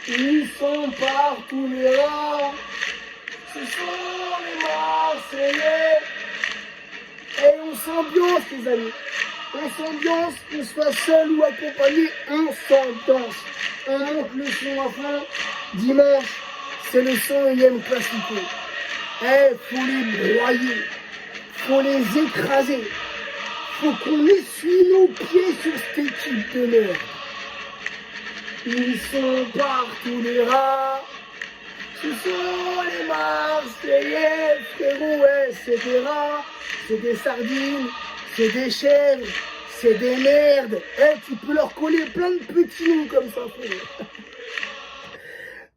Ils sont partout les rangs. Ce sont les Marseillais. Et on s'ambiance, les amis. On s'ambiance, qu'on soit seul ou accompagné, on s'ambiance. On monte le son à fond. Dimanche, c'est le 101e Classico. Faut les broyer. Faut les écraser. Faut qu'on essuie nos pieds sur cette équipe de merde. Ils sont partout les rats. Ce sont les Marseillais, frérot, ouais, c'est des rats, c'est des sardines, c'est des chèvres, c'est des merdes. Tu peux leur coller plein de petits noms comme ça, frérot.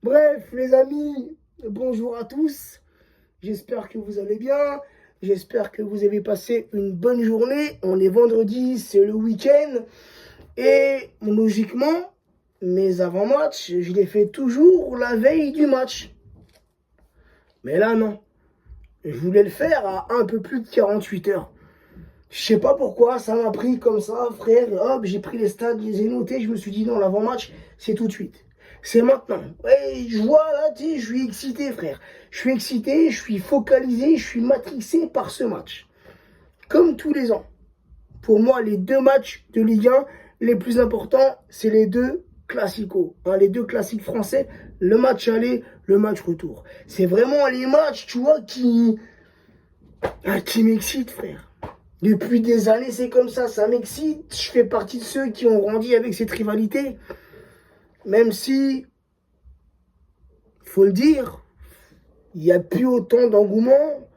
Bref, les amis, bonjour à tous. J'espère que vous allez bien. J'espère que vous avez passé une bonne journée. On est vendredi, c'est le week-end. Et logiquement, mes avant-matchs, je les fais toujours la veille du match. Mais là, non. Je voulais le faire à un peu plus de 48 heures. Je sais pas pourquoi, ça m'a pris comme ça, frère. Hop, j'ai pris les stats, je les ai notés. Je me suis dit, non, l'avant-match, c'est tout de suite. C'est maintenant. Ouais, je vois là, tu sais, je suis excité, frère. Je suis excité, je suis focalisé, je suis matrixé par ce match. Comme tous les ans. Pour moi, les deux matchs de Ligue 1 les plus importants, c'est les deux classicos. Les deux classiques français, le match aller, le match retour. C'est vraiment les matchs, tu vois, qui m'excitent, frère. Depuis des années, c'est comme ça m'excite. Je fais partie de ceux qui ont grandi avec cette rivalité. Même si, faut le dire, il n'y a plus autant d'engouement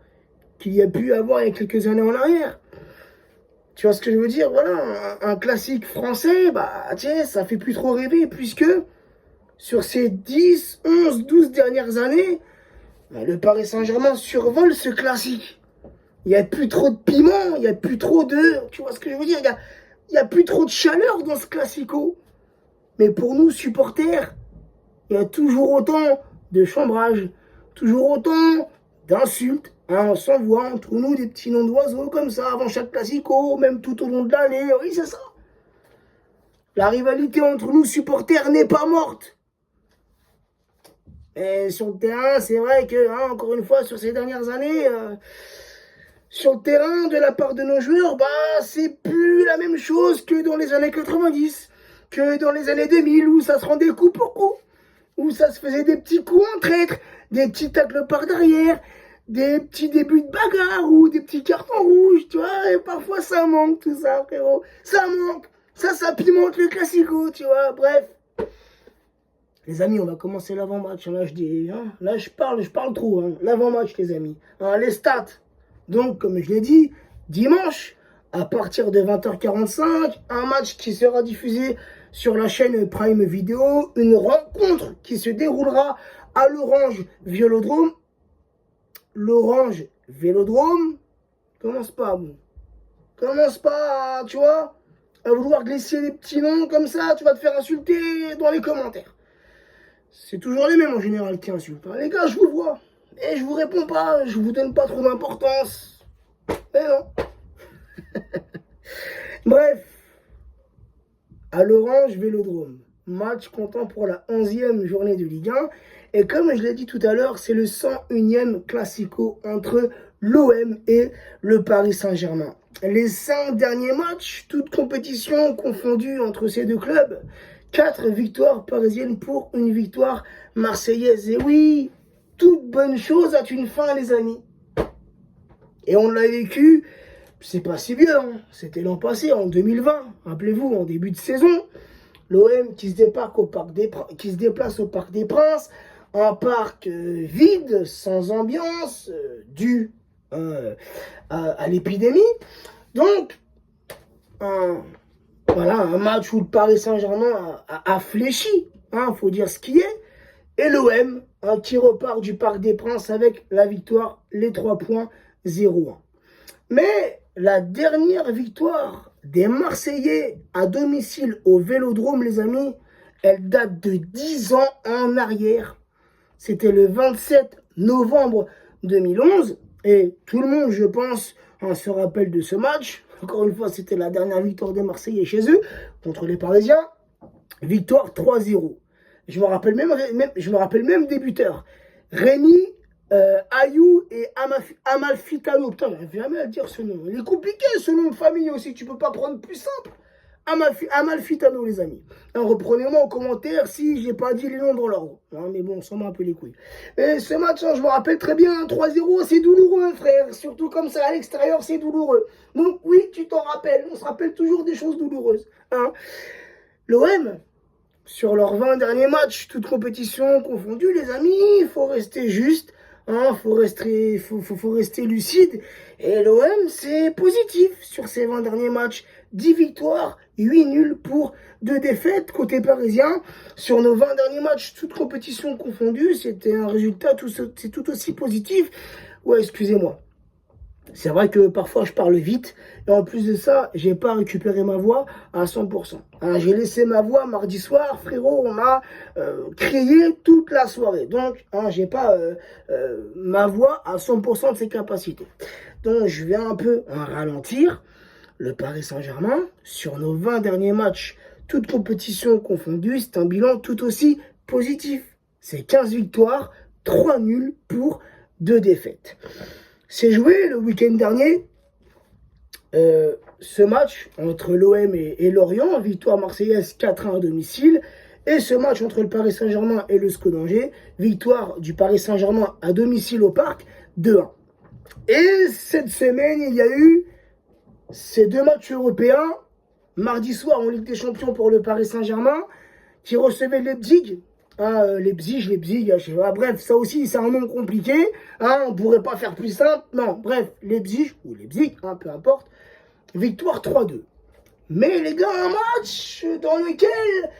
qu'il y a pu avoir il y a quelques années en arrière. Tu vois ce que je veux dire? Voilà, un classique français, tiens, ça fait plus trop rêver, puisque sur ces 10, 11, 12 dernières années, le Paris Saint-Germain survole ce classique. Il n'y a plus trop de piment, il n'y a plus trop de... Tu vois ce que je veux dire? Il n'y a plus trop de chaleur dans ce classico. Mais pour nous, supporters, il y a toujours autant de chambrage, toujours autant d'insultes. On s'envoie entre nous des petits noms d'oiseaux comme ça avant chaque classico, même tout au long de l'année. Oui, c'est ça. La rivalité entre nous, supporters, n'est pas morte. Et sur le terrain, c'est vrai que, encore une fois, sur ces dernières années, sur le terrain, de la part de nos joueurs, c'est plus la même chose que dans les années 90, que dans les années 2000, où ça se rendait coup pour coup, où ça se faisait des petits coups en traître, des petits tacles par derrière, des petits débuts de bagarre ou des petits cartons rouges, tu vois, et parfois ça manque tout ça, frérot. Ça manque, ça pimente le classico, tu vois, bref. Les amis, on va commencer l'avant-match, là là je parle trop, l'avant-match les amis. Les stats, donc comme je l'ai dit, dimanche, à partir de 20h45, un match qui sera diffusé sur la chaîne Prime Video, une rencontre qui se déroulera à l'Orange Vélodrome. L'Orange Vélodrome, commence pas, tu vois, à vouloir glisser des petits noms comme ça, tu vas te faire insulter dans les commentaires. C'est toujours les mêmes en général qui insultent. Les gars, je vous vois. Et je vous réponds pas, je vous donne pas trop d'importance. Mais non. Bref. À l'Orange Vélodrome. Match comptant pour la 11e journée de Ligue 1. Et comme je l'ai dit tout à l'heure, c'est le 101e Classico entre l'OM et le Paris Saint-Germain. Les 5 derniers matchs, toutes compétitions confondues entre ces deux clubs, 4 victoires parisiennes pour une victoire marseillaise. Et oui, toute bonne chose a une fin, les amis. Et on l'a vécu, c'est pas si vieux, c'était l'an passé, en 2020. Rappelez-vous, en début de saison, l'OM qui se déplace au Parc des Princes, un parc vide, sans ambiance, dû à l'épidémie. Donc, voilà, un match où le Paris Saint-Germain a fléchi, faut dire ce qui est. Et l'OM, qui repart du Parc des Princes avec la victoire, les 3 points, 0-1. Mais la dernière victoire des Marseillais à domicile au Vélodrome, les amis, elle date de 10 ans en arrière. C'était le 27 novembre 2011. Et tout le monde, je pense, se rappelle de ce match. Encore une fois, c'était la dernière victoire des Marseillais chez eux, contre les Parisiens. Victoire 3-0. Je me rappelle même des buteurs. Rémi, Ayou et Amalfitano. Putain, j'arrive jamais à dire ce nom. Il est compliqué ce nom de famille aussi. Tu peux pas prendre plus simple. Amalfitano, les amis. Alors, reprenez-moi en commentaire si j'ai pas dit les noms dans l'ordre. Hein, mais bon, on s'en bat un peu les couilles. Et ce match, hein, je me rappelle très bien, 3-0, c'est douloureux, frère. Surtout comme ça, à l'extérieur, c'est douloureux. Donc oui, tu t'en rappelles. On se rappelle toujours des choses douloureuses. Hein. L'OM, sur leurs 20 derniers matchs, toutes compétitions confondues, les amis, il faut rester juste. Hein, faut rester lucide. Et l'OM, c'est positif sur ces 20 derniers matchs. 10 victoires, 8 nuls pour 2 défaites. Côté parisien, sur nos 20 derniers matchs, toutes compétitions confondues, c'était un résultat tout aussi positif. Ouais, excusez-moi. C'est vrai que parfois je parle vite et en plus de ça, j'ai pas récupéré ma voix à 100%. Hein, j'ai laissé ma voix mardi soir, frérot, on a crié toute la soirée. Donc, hein, j'ai pas ma voix à 100% de ses capacités. Donc, je viens un peu en ralentir. Le Paris Saint-Germain, sur nos 20 derniers matchs, toutes compétitions confondues, c'est un bilan tout aussi positif. C'est 15 victoires, 3 nuls pour 2 défaites. C'est joué le week-end dernier, ce match entre l'OM et Lorient, victoire marseillaise 4-1 à domicile, et ce match entre le Paris Saint-Germain et le SCO d'Angers, victoire du Paris Saint-Germain à domicile au Parc 2-1. Et cette semaine, il y a eu ces 2 matchs européens, mardi soir en Ligue des Champions pour le Paris Saint-Germain, qui recevait Leipzig. Hein, Leipzig, je sais pas, bref, ça aussi, c'est un nom compliqué. Hein, on pourrait pas faire plus simple. Non, bref, Leipzig, ou Leipzig, hein, peu importe. Victoire 3-2. Mais les gars, un match dans lequel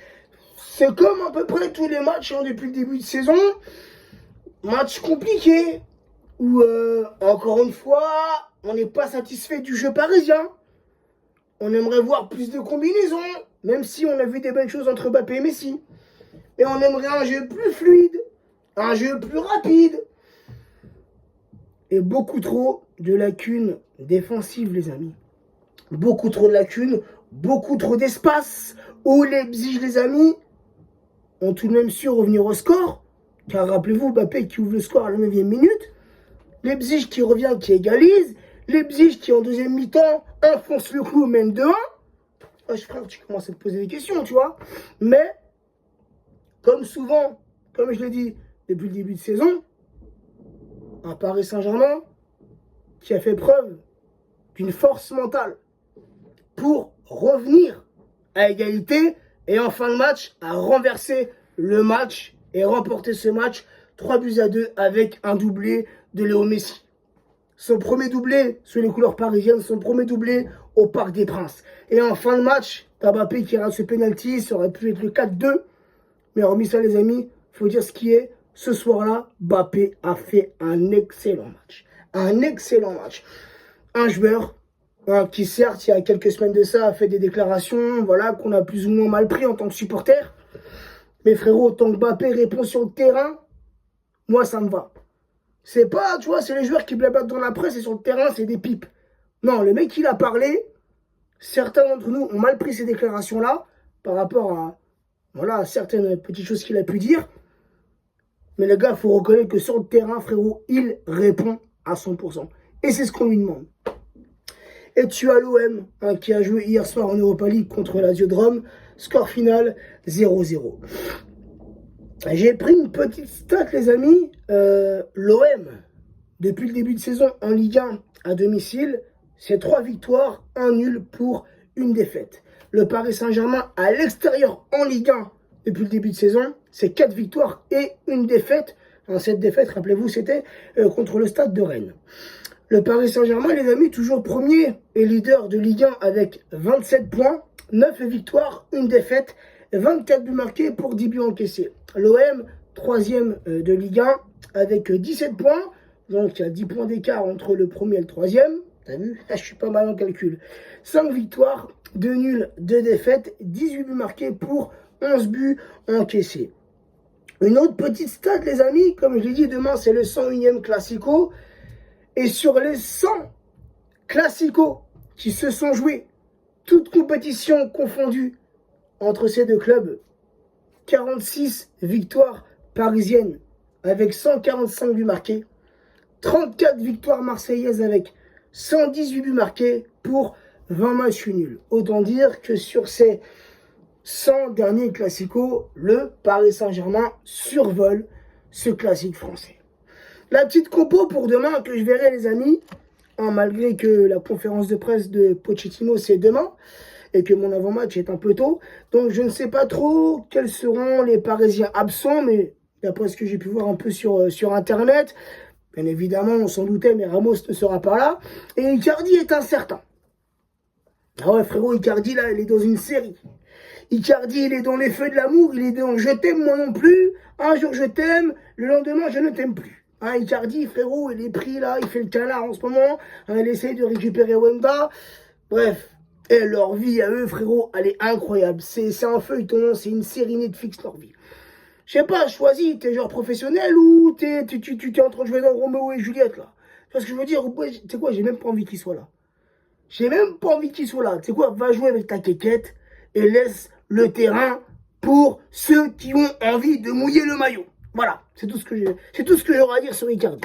c'est comme à peu près tous les matchs hein, depuis le début de saison. Match compliqué. Où, encore une fois, on n'est pas satisfait du jeu parisien. On aimerait voir plus de combinaisons, même si on a vu des belles choses entre Mbappé et Messi. Et on aimerait un jeu plus fluide, un jeu plus rapide. Et beaucoup trop de lacunes défensives, les amis. Beaucoup trop de lacunes, beaucoup trop d'espace. Où Leipzig, les amis, ont tout de même su revenir au score. Car rappelez-vous, Mbappé qui ouvre le score à la 9e minute. Leipzig qui revient, qui égalise. Leipzig qui, en deuxième mi-temps, enfonce le clou, même 2-1. Ah, frère, tu commences à te poser des questions, tu vois. Mais, comme souvent, comme je l'ai dit depuis le début de saison, un Paris Saint-Germain qui a fait preuve d'une force mentale pour revenir à égalité et en fin de match à renverser le match et remporter ce match 3-2 avec un doublé de Léo Messi. Son premier doublé sous les couleurs parisiennes, son premier doublé au Parc des Princes. Et en fin de match, Mbappé qui rate ce penalty, ça aurait pu être le 4-2. Mais hormis ça, les amis, il faut dire ce qui est. Ce soir-là, Mbappé a fait un excellent match. Un excellent match. Un joueur qui, certes, il y a quelques semaines de ça, a fait des déclarations voilà, qu'on a plus ou moins mal pris en tant que supporter. Mais frérot, tant que Mbappé répond sur le terrain, moi, ça me va. C'est pas, tu vois, c'est les joueurs qui blablatent dans la presse et sur le terrain, c'est des pipes. Non, le mec, il a parlé. Certains d'entre nous ont mal pris ces déclarations-là par rapport à voilà, certaines petites choses qu'il a pu dire. Mais le gars, il faut reconnaître que sur le terrain, frérot, il répond à 100%. Et c'est ce qu'on lui demande. Et tu as l'OM hein, qui a joué hier soir en Europa League contre la Lazio de Rome. Score final 0-0. J'ai pris une petite stat, les amis. L'OM, depuis le début de saison en Ligue 1 à domicile, c'est 3 victoires, 1 nul pour une défaite. Le Paris Saint-Germain à l'extérieur en Ligue 1 depuis le début de saison, c'est 4 victoires et une défaite. Cette défaite, rappelez-vous, c'était contre le Stade de Rennes. Le Paris Saint-Germain, les amis, toujours premier et leader de Ligue 1 avec 27 points, 9 victoires, une défaite, 24 buts marqués pour 10 buts encaissés. L'OM, troisième de Ligue 1 avec 17 points. Donc, il y a 10 points d'écart entre le premier et le troisième. T'as vu? Je suis pas mal en calcul. 5 victoires, 2 nuls, 2 défaites, 18 buts marqués pour 11 buts encaissés. Une autre petite stat, les amis, comme je l'ai dit, demain, c'est le 101e Classico. Et sur les 100 Classicos qui se sont joués, toutes compétitions confondues entre ces deux clubs, 46 victoires parisiennes avec 145 buts marqués. 34 victoires marseillaises avec 118 buts marqués pour 20 matchs nuls. Autant dire que sur ces 100 derniers classicos, le Paris Saint-Germain survole ce classique français. La petite compo pour demain que je verrai, les amis, malgré que la conférence de presse de Pochettino c'est demain et que mon avant-match est un peu tôt, donc je ne sais pas trop quels seront les Parisiens absents, mais d'après ce que j'ai pu voir un peu sur Internet, bien évidemment on s'en doutait, mais Ramos ne sera pas là, et Icardi est incertain. Ah ouais frérot, Icardi là il est dans une série. Icardi il est dans les feux de l'amour, il est dans je t'aime moi non plus, un jour je t'aime, le lendemain je ne t'aime plus. Icardi, frérot, il est pris là, il fait le canard en ce moment. Il essaye de récupérer Wenda. Bref, et leur vie à eux, frérot, elle est incroyable. C'est un feuilleton, c'est une série Netflix, leur vie. Je sais pas, choisis, t'es genre professionnel ou tu es en train de jouer dans Roméo et Juliette là. Tu vois ce que je veux dire? Tu sais quoi, j'ai même pas envie qu'il soit là. J'ai même pas envie qu'il soit là. Tu sais quoi, va jouer avec ta quéquette et laisse le terrain pour ceux qui ont envie de mouiller le maillot. Voilà, c'est tout ce que j'aurai à dire sur Icardi.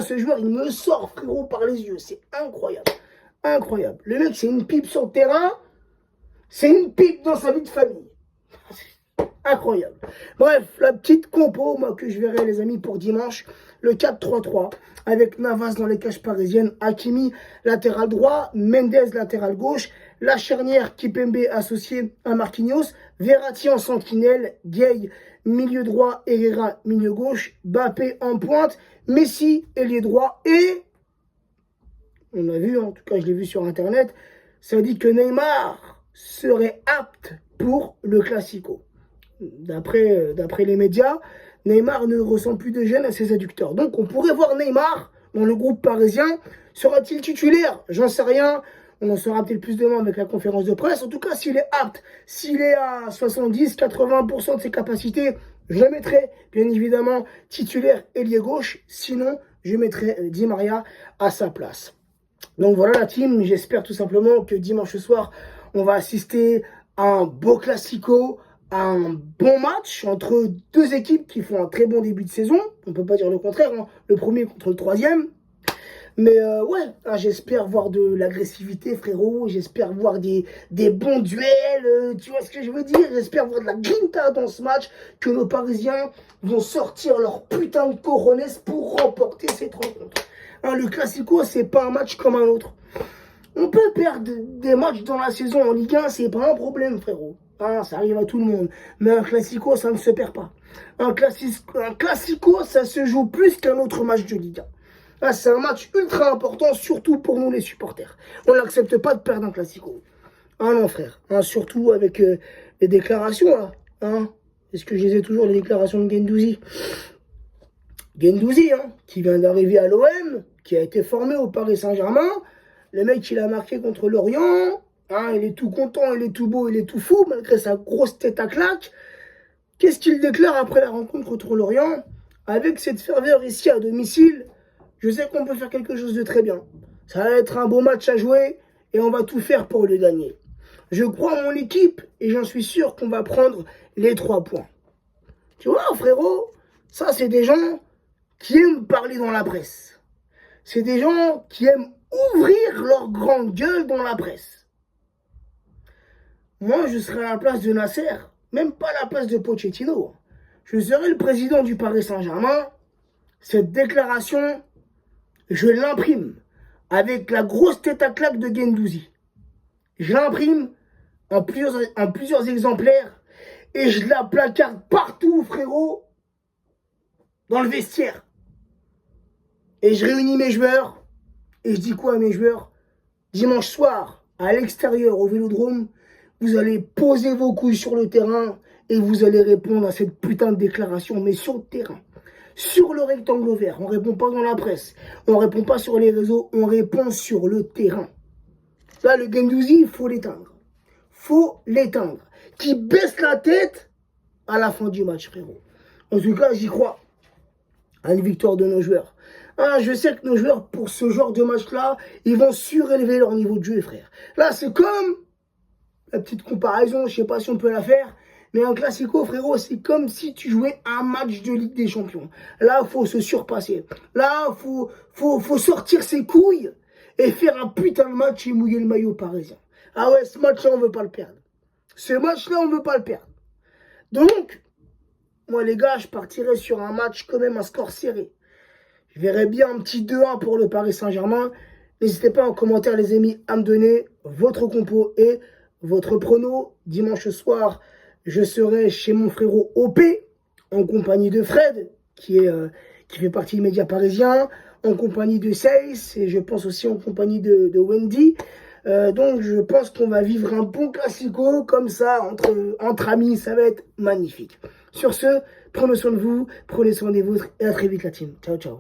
Ce joueur, il me sort, frérot, par les yeux. C'est incroyable. Incroyable. Le mec, c'est une pipe sur le terrain. C'est une pipe dans sa vie de famille. Incroyable. Bref, la petite compo, moi, que je verrai, les amis, pour dimanche. Le 4-3-3, avec Navas dans les cages parisiennes, Hakimi, latéral droit, Mendes, latéral gauche, la charnière Kipembe associé à Marquinhos, Verratti en sentinelle, Gueye, milieu droit, Herrera, milieu gauche, Mbappé en pointe, Messi, ailier droit, et, on a vu, en tout cas je l'ai vu sur Internet, ça dit que Neymar serait apte pour le Classico. D'après les médias, Neymar ne ressent plus de gêne à ses adducteurs. Donc on pourrait voir Neymar dans le groupe parisien. Sera-t-il titulaire? J'en sais rien. On en saura peut-être plus demain avec la conférence de presse. En tout cas, s'il est apte, s'il est à 70-80% de ses capacités, je le mettrai bien évidemment titulaire ailier gauche. Sinon, je mettrai Di Maria à sa place. Donc voilà la team. J'espère tout simplement que dimanche soir, on va assister à un beau classico, un bon match entre deux équipes qui font un très bon début de saison. On ne peut pas dire le contraire, hein. Le premier contre le troisième. Mais ouais, j'espère voir de l'agressivité, frérot. J'espère voir des bons duels. Tu vois ce que je veux dire? J'espère voir de la grinta dans ce match. Que nos Parisiens vont sortir leur putain de cojones pour remporter cette rencontre. Le Classico, c'est pas un match comme un autre. On peut perdre des matchs dans la saison en Ligue 1, c'est pas un problème, frérot. Ça arrive à tout le monde. Mais un Classico, ça ne se perd pas. Un Classico, ça se joue plus qu'un autre match de Ligue 1. C'est un match ultra important, surtout pour nous les supporters. On n'accepte pas de perdre un Classico. Non, frère. Surtout avec les déclarations, là. Est-ce que je les ai toujours, les déclarations de Guendouzi? Guendouzi, qui vient d'arriver à l'OM, qui a été formé au Paris Saint-Germain. Le mec, il a marqué contre Lorient. Il est tout content, il est tout beau, il est tout fou, malgré sa grosse tête à claque. Qu'est-ce qu'il déclare après la rencontre contre Lorient? Avec cette ferveur ici à domicile, je sais qu'on peut faire quelque chose de très bien. Ça va être un beau match à jouer et on va tout faire pour le gagner. Je crois en mon équipe et j'en suis sûr qu'on va prendre les 3 points. Tu vois, frérot, ça, c'est des gens qui aiment parler dans la presse. C'est des gens qui aiment ouvrir leur grande gueule dans la presse. Moi, je serai à la place de Nasser, même pas à la place de Pochettino. Je serai le président du Paris Saint-Germain. Cette déclaration, je l'imprime avec la grosse tête à claque de Guendouzi. Je l'imprime en plusieurs exemplaires et je la placarde partout, frérot, dans le vestiaire. Et je réunis mes joueurs et je dis quoi à mes joueurs? Dimanche soir, à l'extérieur, au Vélodrome, vous allez poser vos couilles sur le terrain et vous allez répondre à cette putain de déclaration, mais sur le terrain. Sur le rectangle vert. On ne répond pas dans la presse. On ne répond pas sur les réseaux. On répond sur le terrain. Là, le Guendouzi, il faut l'éteindre. Faut l'éteindre. Qui baisse la tête à la fin du match, frérot. En tout cas, j'y crois. À une victoire de nos joueurs. Je sais que nos joueurs, pour ce genre de match-là, ils vont surélever leur niveau de jeu, frère. Là, c'est comme... La petite comparaison, je ne sais pas si on peut la faire, Mais un classico, frérot, c'est comme si tu jouais un match de Ligue des Champions. Là, il faut se surpasser. Là, faut sortir ses couilles et faire un putain de match et mouiller le maillot parisien. Ah ouais, ce match-là, on ne veut pas le perdre. Ce match-là, on ne veut pas le perdre. Donc, moi, les gars, je partirais sur un match quand même à score serré. Je verrais bien un petit 2-1 pour le Paris Saint-Germain. N'hésitez pas en commentaire, les amis, à me donner votre compo et votre prono. Dimanche soir, je serai chez mon frérot OP, en compagnie de Fred, qui fait partie des médias parisiens, en compagnie de Seiss, et je pense aussi en compagnie de Wendy. Donc, je pense qu'on va vivre un bon classico, comme ça, entre amis, ça va être magnifique. Sur ce, prenez soin de vous, prenez soin des vôtres, et à très vite la team. Ciao, ciao.